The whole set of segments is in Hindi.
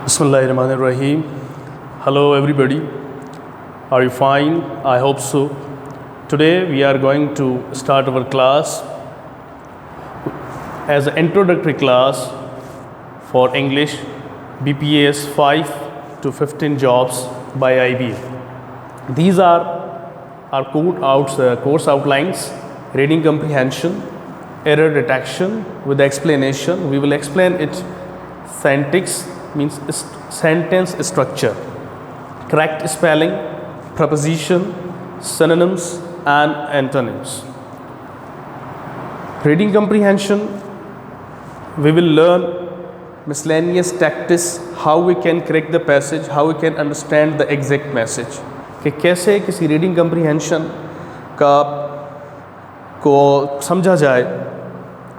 Bismillahirrahmanirrahim. Hello everybody. Are you fine? I hope so. Today we are going to start our class as an introductory class for English BPAS 5 to 15 jobs by IBM. These are our course outlines: reading comprehension, error detection with explanation. We will explain it. Syntax means sentence structure, correct spelling, preposition, synonyms and antonyms. Reading comprehension, we will learn miscellaneous tactics, how we can correct the passage, how we can understand the exact message, कि कैसे किसी रीडिंग कम्प्रीहेंशन को समझा जाए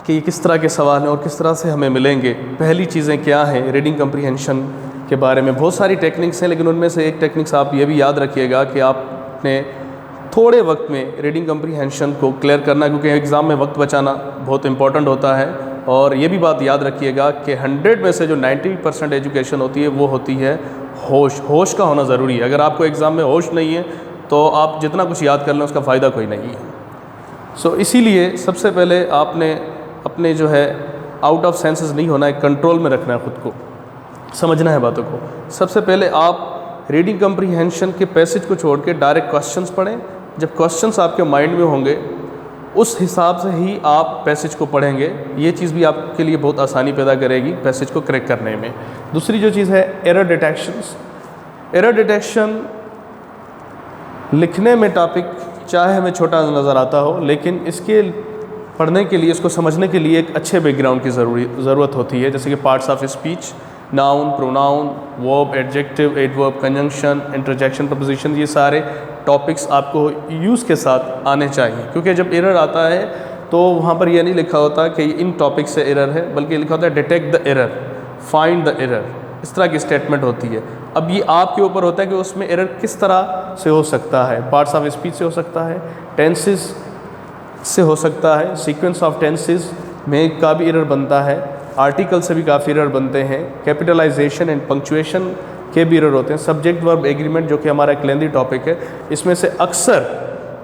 कि ये किस तरह के सवाल हैं और किस तरह से हमें मिलेंगे। पहली चीज़ें क्या हैं रीडिंग कम्प्रीहेंशन के बारे में? बहुत सारी टेक्निक्स हैं, लेकिन उनमें से एक टेक्निक्स आप ये भी याद रखिएगा कि आपने थोड़े वक्त में रीडिंग कम्प्रीहेंशन को क्लियर करना, क्योंकि एग्ज़ाम में वक्त बचाना बहुत इंपॉर्टेंट होता है। और ये भी बात याद रखिएगा कि 100 में से जो 90% एजुकेशन होती है वो होती है होश का होना ज़रूरी है। अगर आपको एग्ज़ाम में होश नहीं है तो आप जितना कुछ याद कर लें उसका फ़ायदा कोई नहीं है। इसीलिए सबसे पहले आपने अपने जो है आउट ऑफ सेंसेस नहीं होना है, कंट्रोल में रखना है, ख़ुद को समझना है बातों को। सबसे पहले आप रीडिंग कम्प्रीहेंशन के पैसेज को छोड़ के डायरेक्ट क्वेश्चंस पढ़ें। जब क्वेश्चंस आपके माइंड में होंगे उस हिसाब से ही आप पैसेज को पढ़ेंगे। ये चीज़ भी आपके लिए बहुत आसानी पैदा करेगी पैसेज को करेक्ट करने में। दूसरी जो चीज़ है एरर डिटेक्शंस। एरर डिटेक्शन लिखने में टॉपिक चाहे हमें छोटा नज़र आता हो, लेकिन इसके पढ़ने के लिए, इसको समझने के लिए एक अच्छे बैकग्राउंड की ज़रूरत होती है, जैसे कि parts of speech, noun, pronoun, verb, adjective, adverb, conjunction, interjection, preposition. ये सारे टॉपिक्स आपको यूज़ के साथ आने चाहिए, क्योंकि जब एरर आता है तो वहाँ पर यह नहीं लिखा होता कि इन टॉपिक से एरर है, बल्कि लिखा होता है detect the error, find the error. इस तरह की स्टेटमेंट होती है। अब ये आपके ऊपर होता है कि उसमें एरर किस तरह से हो सकता है। पार्ट्स ऑफ स्पीच से हो सकता है, टेंसेस से हो सकता है, सीक्वेंस ऑफ टेंसेस में का भी एरर बनता है, आर्टिकल से भी काफ़ी एरर बनते हैं, कैपिटलाइजेशन एंड पंक्चुएशन के भी एरर होते हैं, सब्जेक्ट वर्ब एग्रीमेंट जो कि हमारा एक लेंदी टॉपिक है। इसमें से अक्सर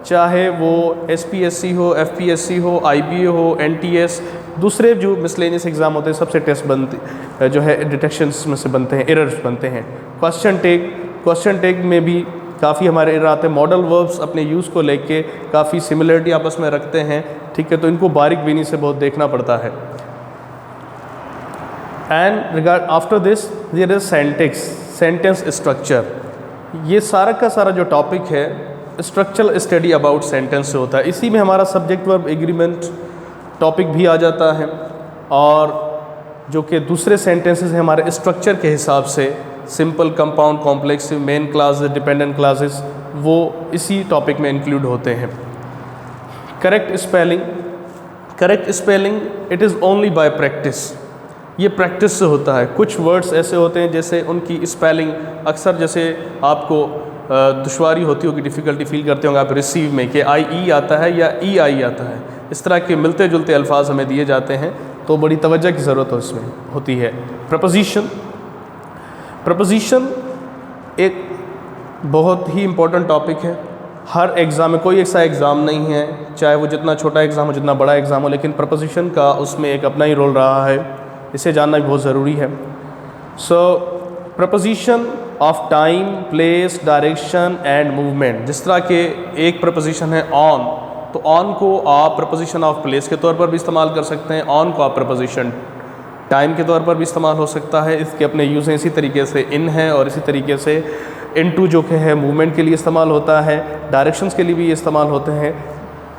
चाहे वो SPSC हो, FPSC हो, IBA हो, NTS, दूसरे जो मिसलेनियस एग्ज़ाम होते हैं सबसे टेस्ट बनते जो है डिटेक्शंस में से बनते हैं, एरर्स बनते हैं। क्वेश्चन टैग में भी काफ़ी हमारे एरर आते हैं। मॉडल वर्ब्स अपने यूज़ को लेके काफ़ी सिमिलरिटी आपस में रखते हैं, ठीक है, तो इनको बारीक बीनी से बहुत देखना पड़ता है। And regard after this there is sentence structure. ये सारा का सारा जो टॉपिक है स्ट्रक्चरल स्टडी अबाउट सेंटेंस से होता है। इसी में हमारा सब्जेक्ट वर्ब एग्रीमेंट टॉपिक भी आ जाता है, और जो कि दूसरे सेंटेंसेस हैं हमारे स्ट्रक्चर के हिसाब से, simple, compound, complex, main classes, dependent classes, वो इसी टॉपिक में इंक्लूड होते हैं। Correct spelling it is only by practice. ये प्रैक्टिस से होता है। कुछ वर्ड्स ऐसे होते हैं जैसे उनकी स्पेलिंग अक्सर, जैसे आपको दुश्वारी होती होगी, डिफ़िकल्टी फील करते होंगे आप रिसीव में कि IE आता है या EI आता है। इस तरह के मिलते जुलते अल्फाज हमें दिए जाते हैं, तो बड़ी तवज्जो की ज़रूरत उसमें होती है। प्रपोजिशन एक बहुत ही इम्पोर्टेंट टॉपिक है। हर एग्ज़ाम में कोई ऐसा एग्ज़ाम नहीं है, चाहे वो जितना छोटा एग्ज़ाम हो, जितना बड़ा एग्ज़ाम हो, लेकिन प्रपोजिशन का उसमें एक अपना ही रोल रहा है। इसे जानना भी बहुत ज़रूरी है। Preposition of time, place, direction and movement. जिस तरह के एक प्रपोजिशन है ऑन, तो ऑन को आप प्रपोजिशन ऑफ प्लेस के तौर पर भी इस्तेमाल कर सकते हैं, ऑन को आप प्रपोजिशन टाइम के तौर पर भी इस्तेमाल हो सकता है। इसके अपने यूज़ हैं, इसी तरीके से इन है, और इसी तरीके से इनटू जो कि है मूवमेंट के लिए इस्तेमाल होता है, डायरेक्शंस के लिए भी ये इस्तेमाल होते हैं।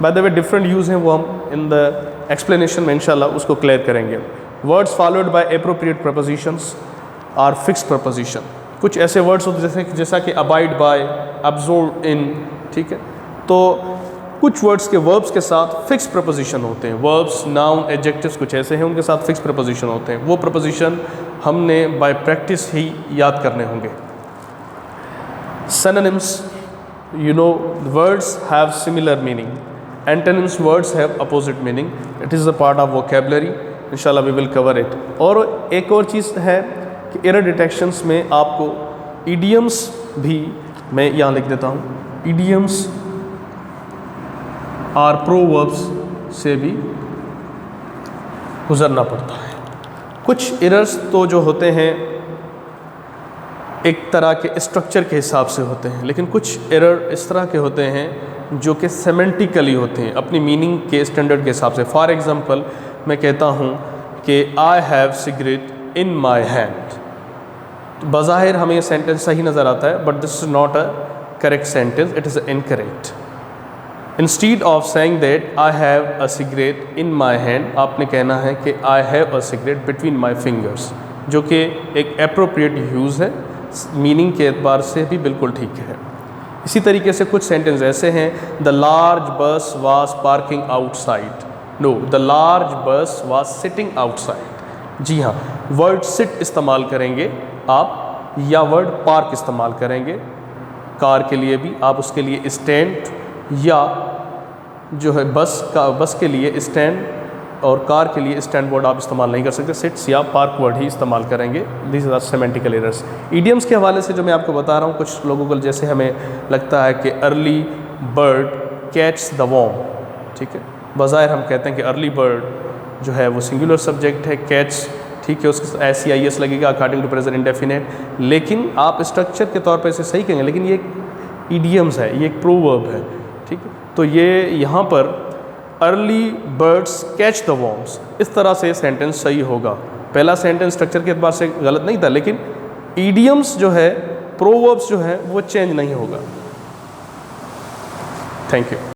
By the way different use हैं, वो हम इन द एक्सप्लेनेशन में इंशाल्लाह उसको क्लियर करेंगे। Words followed by appropriate prepositions are fixed preposition. कुछ ऐसे वर्ड्स होते हैं जैसा कि अबाइड बाय, अब्जॉर्ब इन, ठीक है, तो कुछ वर्ड्स के वर्ब्स के साथ फिक्स प्रपोजिशन होते हैं। वर्ब्स, नाउन, एडजेक्टिव्स कुछ ऐसे हैं उनके साथ फिक्स प्रपोजिशन होते हैं। वो प्रपोजिशन हमने बाय प्रैक्टिस ही याद करने होंगे। Synonyms, you know, words have similar meaning. Antonyms, words have opposite meaning. It is a part of vocabulary. इंशाल्लाह we will cover it. और एक और चीज़ है कि एरर डिटेक्शंस में आपको ईडियम्स भी, मैं यहाँ लिख देता हूँ, ईडियम्स और प्रोवर्ब्स से भी गुजरना पड़ता है। कुछ एरर्स तो जो होते हैं एक तरह के स्ट्रक्चर के हिसाब से होते हैं, लेकिन कुछ एरर इस तरह के होते हैं जो कि सेमेंटिकली होते हैं, अपनी मीनिंग के स्टैंडर्ड के हिसाब से। फॉर एग्जांपल मैं कहता हूँ कि I have cigarette in my hand, तो बज़ाहिर हमें ये सेंटेंस सही नज़र आता है, but this is not a correct sentence, it is incorrect. Instead of saying that I have a cigarette in my hand, आपने कहना है कि I have a cigarette between my fingers, जो कि एक एप्रोप्रिएट यूज़ है, मीनिंग के एतबार से भी बिल्कुल ठीक है। इसी तरीके से कुछ सेंटेंस ऐसे हैं, द लार्ज बस was parking outside, know the large बस वाज सिटिंग आउटसाइड। जी हाँ, वर्ड सिट इस्तेमाल करेंगे आप या वर्ड पार्क इस्तेमाल करेंगे। कार के लिए भी आप उसके लिए स्टैंड या जो है बस के लिए स्टैंड और कार के लिए स्टैंड वर्ड आप इस्तेमाल नहीं कर सकते, सिट्स या पार्क वर्ड ही इस्तेमाल करेंगे। This are semantical errors. Idioms के हवाले से जो मैं आपको बता रहा हूँ, कुछ लोगों को जैसे हमें लगता है कि early bird catch the worm, ठीक है, बज़ाहिर हम कहते हैं कि अर्ली बर्ड जो है वो सिंगुलर सब्जेक्ट है, कैच ठीक है, उसके SEIS लगेगा अकॉर्डिंग टू प्रेजेंट इंडेफिनेट, लेकिन आप स्ट्रक्चर के तौर पर इसे सही कहेंगे, लेकिन ये एक ईडियम्स है, ये एक प्रोवर्ब है, ठीक है। तो ये यहाँ पर early birds catch the worms, इस तरह से सेंटेंस सही होगा। पहला सेंटेंस स्ट्रक्चर के एतबार से गलत नहीं था, लेकिन ईडियम्स जो है, प्रोवर्ब्स जो है, वो चेंज नहीं होगा। Thank you.